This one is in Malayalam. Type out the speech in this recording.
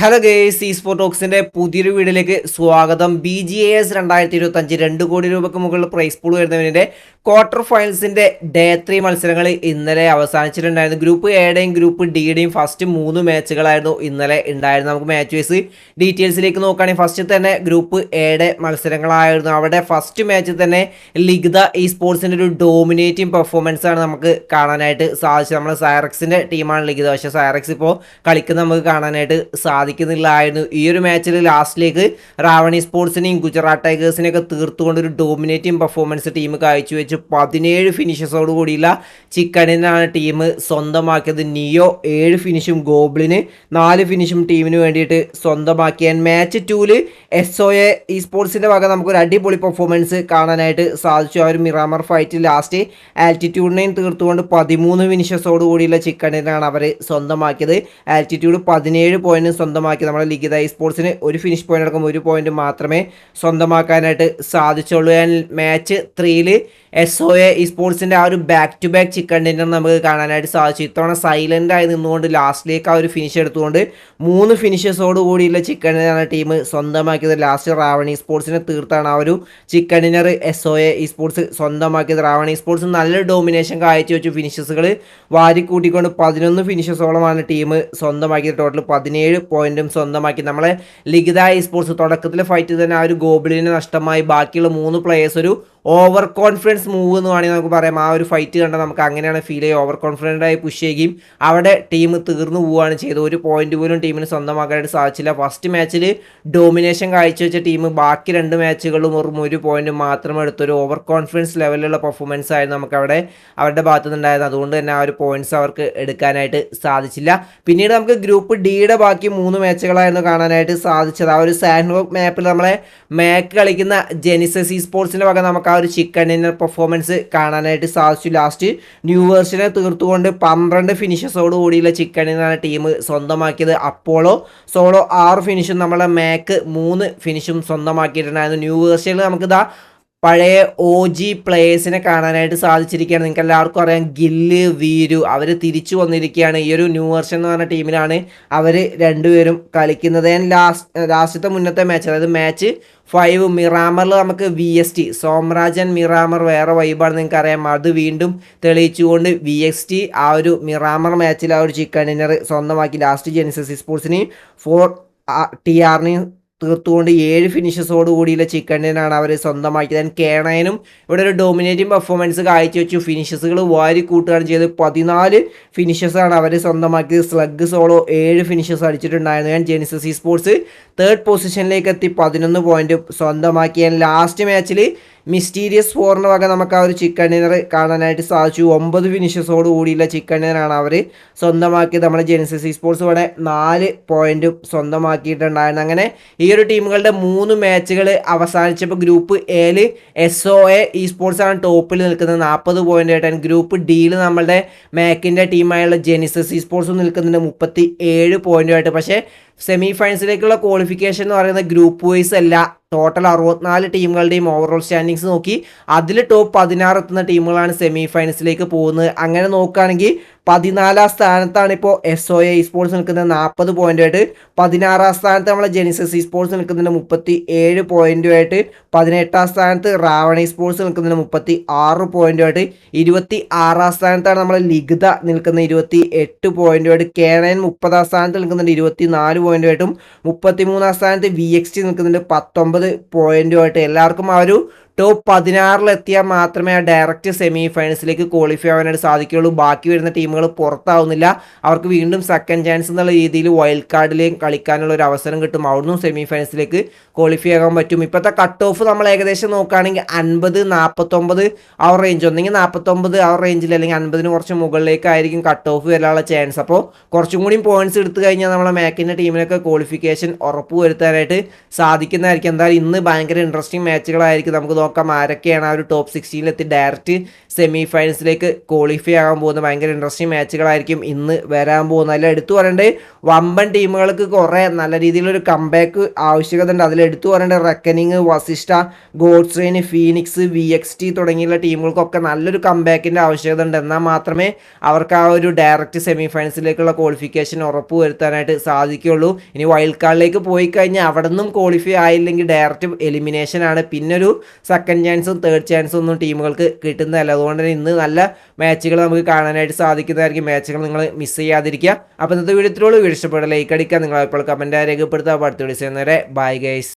ഹലോ ഗേസ് സ്പോർട്ട് ടോക്സിന്റെ പുതിയൊരു വീഡിയോയിലേക്ക് സ്വാഗതം. BGAS 2025 2 കോടി രൂപയ്ക്ക് മുകളിൽ പ്രൈസ് പൂൾ വരുന്നതിന്റെ ക്വാർട്ടർ ഫൈനൽസിന്റെ ഡേ 3 മത്സരങ്ങൾ ഇന്നലെ അവസാനിച്ചിട്ടുണ്ടായിരുന്നു. ഗ്രൂപ്പ് എയുടെയും ഗ്രൂപ്പ് ഡിയുടെയും ഫസ്റ്റ് 3 മാച്ചുകളായിരുന്നു ഇന്നലെ ഉണ്ടായിരുന്നത്. നമുക്ക് മാച്ച് വൈസ് ഡീറ്റെയിൽസിലേക്ക് നോക്കുകയാണെങ്കിൽ ഫസ്റ്റ് തന്നെ ഗ്രൂപ്പ് എയുടെ മത്സരങ്ങളായിരുന്നു. അവിടെ ഫസ്റ്റ് മാച്ചിൽ തന്നെ ലിഗ്ദ സ്പോർട്സിന്റെ ഒരു ഡോമിനേറ്റിംഗ് പെർഫോമൻസ് ആണ് നമുക്ക് കാണാനായിട്ട് സാധിച്ചത്. നമ്മുടെ സൈറക്സിന്റെ ടീമാണ് ലിഗ്ദ, പക്ഷേ സൈറക്സ് ഇപ്പോൾ കളിക്കുന്നത് നമുക്ക് കാണാനായിട്ട് സാധിക്കുന്നില്ലായിരുന്നു. ഈ ഒരു മാച്ചിൽ ലാസ്റ്റിലേക്ക് റാവണി സ്പോർട്സിനെയും ഗുജറാത്ത് ടൈഗേഴ്സിനെയൊക്കെ തീർത്തുകൊണ്ട് ഒരു ഡോമിനേറ്റിംഗ് പെർഫോമൻസ് ടീം കാഴ്ചവെച്ച് 17 ഫിനിഷസോട് കൂടിയുള്ള ചിക്കണിനാണ് ടീം സ്വന്തമാക്കിയത്. നിയോ 7 ഫിനിഷും ഗോബ്ലിന് 4 ഫിനിഷും ടീമിന് വേണ്ടിയിട്ട് സ്വന്തമാക്കിയ മാച്ച് 2 SOA സ്പോർട്സിന്റെ വക നമുക്കൊരു അടിപൊളി പെർഫോമൻസ് കാണാനായിട്ട് സാധിച്ചു. ആ ഒരു മിറാമർ ഫൈറ്റ് ലാസ്റ്റ് ആൽറ്റിറ്റ്യൂഡിനെയും തീർത്തുകൊണ്ട് 13 ഫിനിഷസോട് കൂടിയുള്ള ചിക്കണിനാണ് അവർ സ്വന്തമാക്കിയത്. ആൽറ്റിറ്റ്യൂഡ് 17 പോയിന്റ് സ്വന്തമാക്കി. നമ്മുടെ ലിഗ്ദ സ്പോർട്സിന് ഒരു ഫിനിഷ് പോയിന്റ് അടക്കം 1 പോയിന്റ് മാത്രമേ സ്വന്തമാക്കാനായിട്ട് സാധിച്ചുള്ളൂ. മാച്ച് 3 SOA സ്പോർട്സിൻ്റെ ആ ഒരു back to back chicken dinner നമുക്ക് കാണാനായിട്ട് സാധിച്ചു. ഇത്തവണ സൈലൻ്റ് ആയി നിന്നുകൊണ്ട് ലാസ്റ്റിലേക്ക് ആ ഒരു ഫിനിഷ് എടുത്തുകൊണ്ട് 3 ഫിനിഷസോട് കൂടിയുള്ള ചിക്കൻ ഡിന്നറാണ് ടീം സ്വന്തമാക്കിയത്. ലാസ്റ്റ് റാവണി സ്പോർട്സിനെ തീർത്താണ് ആ ഒരു ചിക്കൻ ഡിന്നർ SOA സ്പോർട്സ് സ്വന്തമാക്കിയത്. റാവണി സ്പോർട്സ് നല്ലൊരു ഡോമിനേഷൻ കാഴ്ചവെച്ചു. ഫിനിഷസുകൾ വാരിക്കൂട്ടിക്കൊണ്ട് 11 ഫിനിഷസോളമാണ് ടീം സ്വന്തമാക്കിയത്. ടോട്ടൽ 17 പോയിന്റും സ്വന്തമാക്കി. നമ്മളെ ലിഗ്ദ സ്പോർട്സ് തുടക്കത്തിലെ ഫൈറ്റ് തന്നെ ആ ഒരു ഗോബ്ലിന് നഷ്ടമായി. ബാക്കിയുള്ള 3 പ്ലേയേഴ്സ് ഒരു ഓവർ കോൺഫിഡൻസ് മൂവ് എന്ന് വേണമെങ്കിൽ നമുക്ക് പറയാം. ആ ഒരു ഫൈറ്റ് കണ്ടാൽ നമുക്ക് അങ്ങനെയാണ് ഫീൽ ചെയ്യുക. ഓവർ കോൺഫിഡൻ്റ് ആയി പുഷ് ചെയ്യുകയും അവിടെ ടീം തീർന്നു പോവുകയാണ് ചെയ്തത്. ഒരു പോയിന്റ് പോലും ടീമിന് സ്വന്തമാക്കാനായിട്ട് സാധിച്ചില്ല. ഫസ്റ്റ് മാച്ചിൽ ഡോമിനേഷൻ കാഴ്ചവെച്ച ടീം ബാക്കി 2 മാച്ചുകളും ഒരു പോയിന്റ് മാത്രം എടുത്തൊരു ഓവർ കോൺഫിഡൻസ് ലെവലിലുള്ള പെർഫോമൻസ് ആയിരുന്നു നമുക്ക് അവരുടെ ഭാഗത്തു നിന്നുണ്ടായിരുന്നു. അതുകൊണ്ട് തന്നെ ആ ഒരു പോയിന്റ്സ് അവർക്ക് എടുക്കാനായിട്ട് സാധിച്ചില്ല. പിന്നീട് നമുക്ക് ഗ്രൂപ്പ് ഡിയുടെ ബാക്കി 3 മാച്ചുകളായിരുന്നു കാണാനായിട്ട് സാധിച്ചത്. ആ ഒരു സാൻഡ്ബോക്സ് മാപ്പിൽ നമ്മളെ മാക്ക് കളിക്കുന്ന ജെനിസസ് സ്പോർട്സിൻ്റെ വക നമുക്ക് ആ ഒരു ചിക്കൻ ഡിന്നർ പെർഫോമൻസ് കാണാനായിട്ട് സാധിച്ചു. ലാസ്റ്റ് ന്യൂ വേർഷനെ തീർത്തുകൊണ്ട് 12 ഫിനിഷസോട് കൂടിയുള്ള ചിക്കൻ ഡിന്നറാണ് ടീം സ്വന്തമാക്കിയത്. അപ്പോളോ സോളോ 6 ഫിനിഷും നമ്മളെ മാക്ക് 3 ഫിനിഷും സ്വന്തമാക്കിയിട്ടുണ്ടായിരുന്നു. ന്യൂ വേർഷനിൽ നമുക്കിതാ പഴയ OG പ്ലേയേഴ്സിനെ കാണാനായിട്ട് സാധിച്ചിരിക്കുകയാണ്. നിങ്ങൾക്ക് എല്ലാവർക്കും അറിയാം, ഗില്ല്, വീരു അവർ തിരിച്ചു വന്നിരിക്കുകയാണ്. ഈ ഒരു ന്യൂ വേർഷൻ എന്ന് പറഞ്ഞ ടീമിലാണ് അവർ രണ്ടുപേരും കളിക്കുന്നത്. ലാസ്റ്റത്തെ മുന്നത്തെ മാച്ച്, അതായത് മാച്ച് 5 മിറാമറിൽ നമുക്ക് VST സോമരാജൻ മിറാമർ വേറെ വൈബാണ് നിങ്ങൾക്ക് അറിയാം. അത് വീണ്ടും തെളിയിച്ചുകൊണ്ട് VXT ആ ഒരു മിറാമർ മാച്ചിൽ ആ ഒരു ചിക്കൻ ഡിന്നർ സ്വന്തമാക്കി. ലാസ്റ്റ് ജെനിസസ് സ്പോർട്സിനെയും 4 TRനെയും തീർത്തുകൊണ്ട് 7 ഫിനിഷസോട് കൂടിയുള്ള ചിക്കൻ ഡിന്നറാണ് അവർ സ്വന്തമാക്കിയത്. കേണയനും ഇവിടെ ഒരു ഡോമിനേറ്റിംഗ് പെർഫോമൻസ് കാഴ്ചവെച്ചു. ഫിനിഷസുകൾ വാരി കൂട്ടുകയാണ് ചെയ്തത്. 14 ഫിനിഷസാണ് അവർ സ്വന്തമാക്കിയത്. സ്ലഗ് സോളോ 7 ഫിനിഷസ് അടിച്ചിട്ടുണ്ടായിരുന്നു. ജെനിസസ് സ്പോർട്സ് 3rd പൊസിഷനിലേക്ക് എത്തി 11 പോയിന്റ് സ്വന്തമാക്കിയ ലാസ്റ്റ് മാച്ചിൽ മിസ്റ്റീരിയസ് 4 വക നമുക്ക് ആ ഒരു ചിക്കൻ ഡിന്നർ കാണാനായിട്ട് സാധിച്ചു. 9 ഫിനിഷസോട് കൂടിയുള്ള ചിക്കൻ ഡിന്നറാണ് അവർ സ്വന്തമാക്കിയത്. നമ്മുടെ ജെനിസസ് സ്പോർട്സ് ഇവിടെ 4 പോയിന്റും സ്വന്തമാക്കിയിട്ടുണ്ടായിരുന്നു. അങ്ങനെ ഈ ഒരു ടീമുകളുടെ 3 മാച്ചുകൾ അവസാനിച്ചപ്പോൾ ഗ്രൂപ്പ് എയിൽ SOA സ്പോർട്സ് ആണ് ടോപ്പിൽ നിൽക്കുന്നത് 40 പോയിന്റ് ആയിട്ടാണ്. ഗ്രൂപ്പ് ഡിയിൽ നമ്മളുടെ മാക്കിൻ്റെ ടീമായുള്ള ജെനിസസ് സ്പോർട്സ് നിൽക്കുന്നുണ്ട് 37 പോയിന്റുമായിട്ട്. പക്ഷേ സെമി ഫൈനൽസിലേക്കുള്ള ക്വാളിഫിക്കേഷൻ എന്ന് പറയുന്നത് ഗ്രൂപ്പ് വൈസ് അല്ല, ടോട്ടൽ 64 ടീമുകളുടെയും ഓവറോൾ സ്റ്റാൻഡിങ്സ് നോക്കി അതിൽ ടോപ്പ് 16 എത്തുന്ന ടീമുകളാണ് സെമി ഫൈനൽസിലേക്ക് പോകുന്നത്. അങ്ങനെ നോക്കുകയാണെങ്കിൽ 14ാം സ്ഥാനത്താണ് ഇപ്പോൾ SOA സ്പോർട്സ് നിൽക്കുന്നത് 40 പോയിന്റുമായിട്ട്. 16ാം സ്ഥാനത്ത് നമ്മളെ ജെനിസസ് സ്പോർട്സ് നിൽക്കുന്നുണ്ട് 37 പോയിന്റുമായിട്ട്. 18ാം സ്ഥാനത്ത് റാവണി സ്പോർട്സ് നിൽക്കുന്നുണ്ട് 36 പോയിന്റുമായിട്ട്. 26ാം സ്ഥാനത്താണ് നമ്മളെ ലിഗ്ദ നിൽക്കുന്നത് 28 പോയിന്റുമായിട്ട്. കേണയൻ 30ാം സ്ഥാനത്ത് നിൽക്കുന്നുണ്ട് 24 പോയിന്റുമായിട്ടും. 33ാം സ്ഥാനത്ത് VXT നിൽക്കുന്നുണ്ട് 19 പോയിന്റുമായിട്ട്. എല്ലാവർക്കും ആ ഒരു ടോപ്പ് 16 മാത്രമേ ആ ഡയറക്റ്റ് സെമി ഫൈനൽസിലേക്ക് ക്വാളിഫൈ ആവാനായിട്ട് സാധിക്കുകയുള്ളൂ. ബാക്കി വരുന്ന ടീമുകൾ പുറത്താവുന്നില്ല. അവർക്ക് വീണ്ടും സെക്കൻഡ് ചാൻസ് എന്നുള്ള രീതിയിൽ വൈൽഡ് കാർഡിലേക്ക് കളിക്കാനുള്ള ഒരു അവസരം കിട്ടും. അവിടുന്ന് സെമി ഫൈനൽസിലേക്ക് ക്വാളിഫൈ ആകാൻ പറ്റും. ഇപ്പോഴത്തെ കട്ട് ഓഫ് നമ്മൾ ഏകദേശം നോക്കുകയാണെങ്കിൽ 50-49 ആ റേഞ്ച്, ഒന്നെങ്കിൽ 49 ആ റേഞ്ചിൽ അല്ലെങ്കിൽ 50-ന് കുറച്ച് മുകളിലേക്കായിരിക്കും കട്ട് ഓഫ് വരാനുള്ള ചാൻസ്. അപ്പോൾ കുറച്ചും കൂടി പോയിന്റ്സ് എടുത്തു കഴിഞ്ഞാൽ നമ്മളെ മാക്കിൻ്റെ ടീമിനൊക്കെ ക്വാളിഫിക്കേഷൻ ഉറപ്പ് വരുത്താനായിട്ട് സാധിക്കുന്നതായിരിക്കും. എന്തായാലും ഇന്ന് ഭയങ്കര ഇൻട്രസ്റ്റിംഗ് മാച്ചുകളായിരിക്കും നമുക്ക് നോക്കാം. നോക്കാം ആരൊക്കെയാണ് ആ ഒരു ടോപ്പ് 16 ഡയറക്റ്റ് സെമി ഫൈനൽസിലേക്ക് ക്വാളിഫൈ ആകാൻ പോകുന്ന ഭയങ്കര ഇൻട്രസ്റ്റിംഗ് മാച്ചുകളായിരിക്കും ഇന്ന് വരാൻ പോകുന്നത്. അതിൽ എടുത്തു പറയേണ്ടത് വമ്പൻ ടീമുകൾക്ക് കുറേ നല്ല രീതിയിലൊരു കംബാക്ക് ആവശ്യകത ഉണ്ട്. അതിൽ എടുത്തു പറയേണ്ടത് റെക്കനിങ്, വസിഷ്ഠ, ഗോഡ്സ്ട്രെയിൻ, ഫീനിക്സ്, VXT തുടങ്ങിയുള്ള ടീമുകൾക്കൊക്കെ നല്ലൊരു കംബാക്കിൻ്റെ ആവശ്യകത ഉണ്ട്. എന്നാൽ മാത്രമേ അവർക്ക് ആ ഒരു ഡയറക്റ്റ് സെമി ഫൈനൽസിലേക്കുള്ള ക്വാളിഫിക്കേഷൻ ഉറപ്പ് വരുത്താനായിട്ട് സാധിക്കുകയുള്ളൂ. ഇനി വൈൽഡ് കാർഡിലേക്ക് പോയി കഴിഞ്ഞാൽ അവിടെ നിന്നും ക്വാളിഫൈ ആയില്ലെങ്കിൽ ഡയറക്റ്റ് എലിമിനേഷൻ ആണ്. പിന്നെ ഒരു സെക്കൻഡ് ചാൻസും തേർഡ് ചാൻസും ഒന്നും ടീമുകൾക്ക് കിട്ടുന്നതല്ല. അതുകൊണ്ട് തന്നെ ഇന്ന് നല്ല മാച്ചുകൾ നമുക്ക് കാണാനായിട്ട് സാധിക്കുന്നതായിരിക്കും. മാച്ചുകൾ നിങ്ങൾ മിസ് ചെയ്യാതിരിക്കുക. അപ്പോൾ ഇന്നത്തെ വീഡിയോ ഇത്രയുള്ളൂ. വീഡിയോ ഇഷ്ടപ്പെട്ട ലൈക്ക് അടിക്കുക, നിങ്ങൾ ഇപ്പോൾ കമൻറ്റ് രേഖപ്പെടുത്തുക. അടുത്ത വീഡിയോ ചെയ്യുന്നവരെ ബൈ ഗൈസ്.